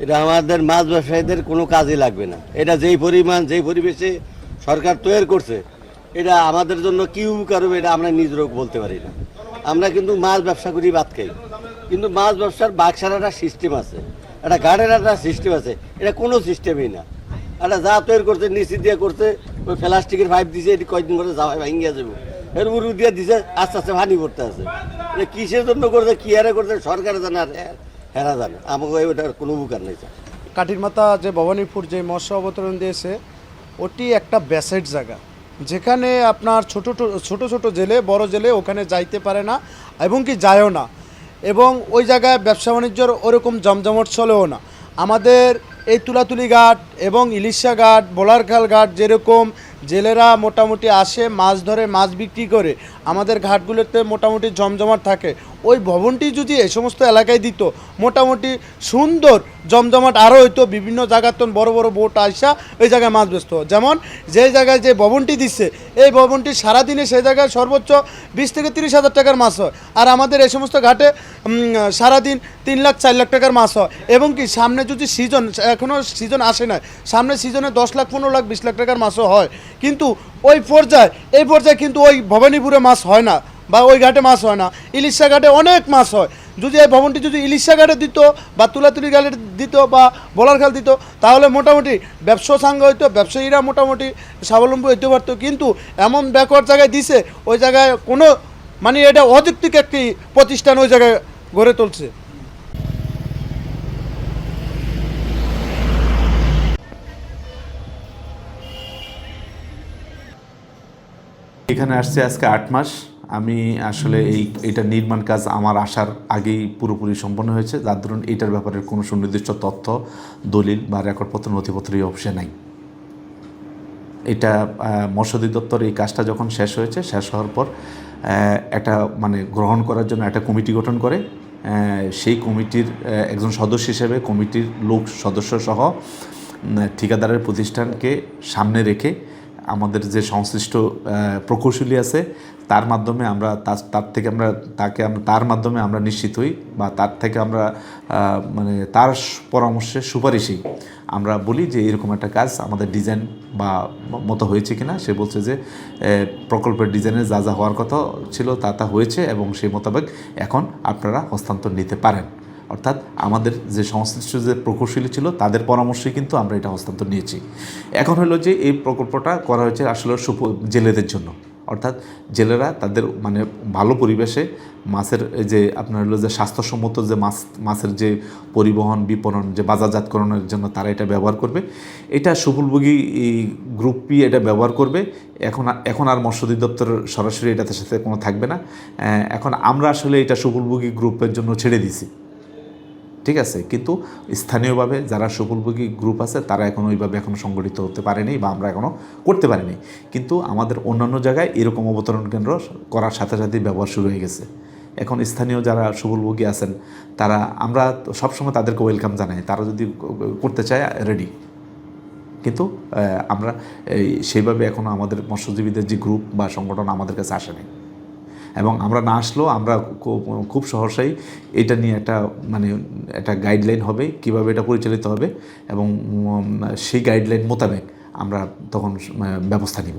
এটা আমাদের মাছ ব্যবসায়ীদের কোনো কাজে লাগবে না। এটা যেই পরিমাণ যেই পরিবেশে সরকার তৈরি করছে, এটা আমাদের জন্য কি উপকার হবে এটা আমরা নিজেরও বলতে পারি না। আমরা কিন্তু মাছ ব্যবসা করি, ভাত খাই, কিন্তু মাছ ব্যবসার বাক্সার একটা সিস্টেম আছে, একটা গার্ডের একটা সিস্টেম আছে। এটা কোনো সিস্টেমই না। একটা যা তৈরি করছে নিচে দিয়ে করছে, ওই প্লাস্টিকের পাইপ দিছে, এটি কয়েকদিন করে যাওয়াই ভাঙিয়া যাবো, এর মুরু দিয়ে দিছে, আস্তে আস্তে পানি করতে আছে। এটা কিসের জন্য করছে, কি হারে করছে, সরকার জানে আর হেরা জানে। আমাকে ওইটার কোনো উপকার নেই। কাঠির মাথা যে ভবানীপুর যে মৎস্য অবতরণ দিয়েছে, ওটি একটা ব্যাসেট জায়গা, যেখানে আপনার ছোট ছোট জেলে বড় জেলে ওখানে যাইতে পারে না এবং কি যায়ও না, এবং ওই জায়গায় ব্যবসা বাণিজ্যর ওরকম জমজমট চলেও না। আমাদের এই তুলাতুলি ঘাট এবং ইলিশা ঘাট, বোলারখাল ঘাট, যেরকম জেলেরা মোটামুটি আসে মাছ ধরে মাছ বিক্রি করে, আমাদের ঘাটগুলোতে মোটামুটি জমজমাট থাকে। ওই ভবনটি যদি এই সমস্ত এলাকায় দিত, মোটামুটি সুন্দর জমজমাট আরও হইতো। বিভিন্ন জায়গার তো বড় বড় বোট আসা ওই জায়গায় মাছ বেচত। যেমন যে জায়গায় যে ভবনটি দিচ্ছে, এই ভবনটি সারাদিনে সেই জায়গায় সর্বোচ্চ 20 থেকে 30 হাজার টাকার মাছ হয়, আর আমাদের এই সমস্ত ঘাটে সারাদিন 3 লাখ 4 লাখ টাকার মাছ হয়। এবং কি সামনে যদি সিজন, এখনও সিজন আসে না, সামনে সিজনে 10 লাখ 15 লাখ 20 লাখ টাকার মাছও হয়, কিন্তু ওই পর্যায়ে এই পর্যায়ে কিন্তু ওই ভবানীপুরে মাছ হয় না, বা ওই ঘাটে মাছ হয় না। ইলিশা ঘাটে অনেক মাছ হয়। যদি এই ভবনটি যদি ইলিশা ঘাটে দিত বা তুলাতুলি ঘাটে দিত বা বোলারখাল দিত, তাহলে মোটামুটি ব্যবসা সাঙ্গ হইতো, ব্যবসায়ীরা মোটামুটি স্বাবলম্বী হইতে পারতো। কিন্তু এমন ব্যাকওয়ার্ড জায়গায় দিছে, ওই জায়গায় কোনো মানে এটা অযৌক্তিক একটি প্রতিষ্ঠান ওই জায়গায় গড়ে তুলছে। এখানে আসছে আজকে 8 মাস। আমি আসলে এটা নির্মাণ কাজ আমার আসার আগেই পুরোপুরি সম্পন্ন হয়েছে, যার ধরুন এটার ব্যাপারে কোনো সুনির্দিষ্ট তথ্য, দলিল বা রেকর্ডপত্র, নথিপত্র এই অফিসে নাই। এটা মৎস্য অধিদপ্তর এই কাজটা যখন শেষ হয়েছে, শেষ হওয়ার পর একটা মানে গ্রহণ করার জন্য একটা কমিটি গঠন করে, সেই কমিটির একজন সদস্য হিসেবে কমিটির লোক সদস্য সহ ঠিকাদারের প্রতিষ্ঠানকে সামনে রেখে আমাদের যে সংশ্লিষ্ট প্রকৌশলী আছে তার মাধ্যমে আমরা তার মাধ্যমে আমরা নিশ্চিত হই, বা তার থেকে আমরা মানে তার পরামর্শে সুপারিশেই আমরা বলি যে এরকম একটা কাজ আমাদের ডিজাইন বা মতো হয়েছে কিনা। সে বলছে যে প্রকল্পের ডিজাইনে যা যা হওয়ার কথা ছিল তা হয়েছে, এবং সেই মোতাবেক এখন আপনারা হস্তান্তর নিতে পারেন। অর্থাৎ আমাদের যে সংশ্লিষ্ট যে প্রকৌশলী ছিল তাদের পরামর্শই কিন্তু আমরা এটা হস্তান্তর নিয়েছি। এখন হলো যে এই প্রকল্পটা করা হয়েছে আসলে জেলেদের জন্য, অর্থাৎ জেলেরা তাদের মানে ভালো পরিবেশে মাছের যে আপনার হলো যে স্বাস্থ্যসম্মত যে মাছের যে পরিবহন, বিপণন, যে বাজারজাতকরণের জন্য তারা এটা ব্যবহার করবে। এটা সুফলভোগী গ্রুপই এটা ব্যবহার করবে। এখন আর মৎস্য অধিদপ্তর সরাসরি এটাতে সাথে কোনো থাকবে না। এখন আমরা আসলে এটা সুফলভোগী গ্রুপের জন্য ছেড়ে দিছি, ঠিক আছে। কিন্তু স্থানীয়ভাবে যারা সুফলভোগী গ্রুপ আছে তারা ওইভাবে সংগঠিত হতে পারেনি, বা আমরা এখনও করতে পারিনি। কিন্তু আমাদের অন্যান্য জায়গায় এরকম অবতরণ কেন্দ্র করার সাথে সাথেই ব্যবহার শুরু হয়ে গেছে। এখন স্থানীয় যারা সুফলভোগী আছেন তারা, আমরা সবসময় তাদেরকে ওয়েলকাম জানাই, তারা যদি করতে চায় রেডি। কিন্তু আমরা সেইভাবে এখনও আমাদের মৎস্যজীবীদের যে গ্রুপ বা সংগঠন আমাদের কাছে আসেনি, এবং আমরা না আসলেও আমরা খুব সহসাই এটা নিয়ে একটা গাইডলাইন হবে কিভাবে এটা পরিচালিত হবে, এবং সেই গাইডলাইন মোতাবেক আমরা তখন ব্যবস্থা নিব।